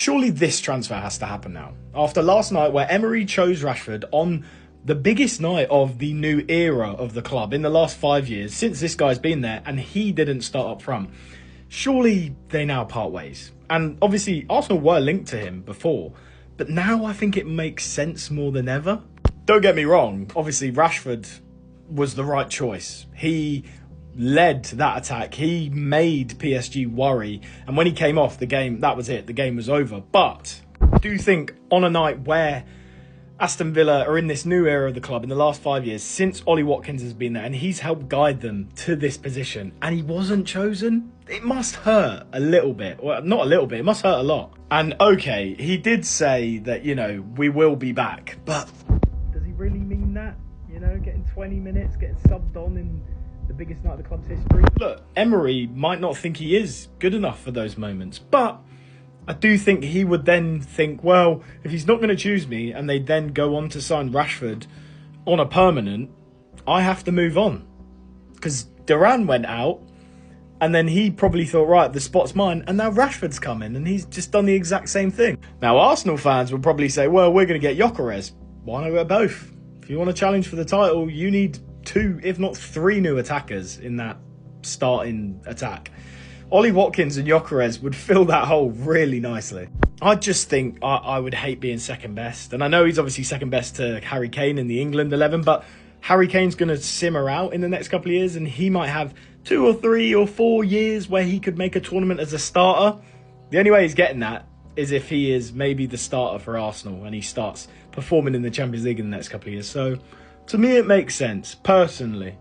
Surely this transfer has to happen now. After last night where Emery chose Rashford on the biggest night of the new era of the club in the last 5 years, since this guy's been there, and he didn't start up front. Surely they now part ways. And obviously Arsenal were linked to him before, but now I think it makes sense more than ever. Don't get me wrong, obviously Rashford was the right choice. He led that attack. He made PSG worry. And when he came off the game, that was it. The game was over. But I do think on a night where Aston Villa are in this new era of the club in the last 5 years, since Ollie Watkins has been there, and he's helped guide them to this position, and he wasn't chosen, it must hurt a little bit. Well, not a little bit, it must hurt a lot. And okay, he did say that, you know, we will be back, but does he really mean that? You know, getting 20 minutes, getting subbed on in the biggest night of the club's history. Look, Emery might not think he is good enough for those moments, but I do think he would then think, well, if he's not going to choose me and they then go on to sign Rashford on a permanent, I have to move on. Because Duran went out and then he probably thought, right, the spot's mine, and now Rashford's coming and he's just done the exact same thing. Now, Arsenal fans would probably say, well, we're going to get Gyökeres. Why not get both? If you want to challenge for the title, you need 2, if not 3 new attackers in that starting attack. Ollie Watkins and Gyökeres would fill that hole really nicely. I just think I would hate being second best. And I know he's obviously second best to Harry Kane in the England 11, but Harry Kane's going to simmer out in the next couple of years, and he might have 2 or 3 or 4 years where he could make a tournament as a starter. The only way he's getting that is if he is maybe the starter for Arsenal and he starts performing in the Champions League in the next couple of years. So to me, it makes sense, personally.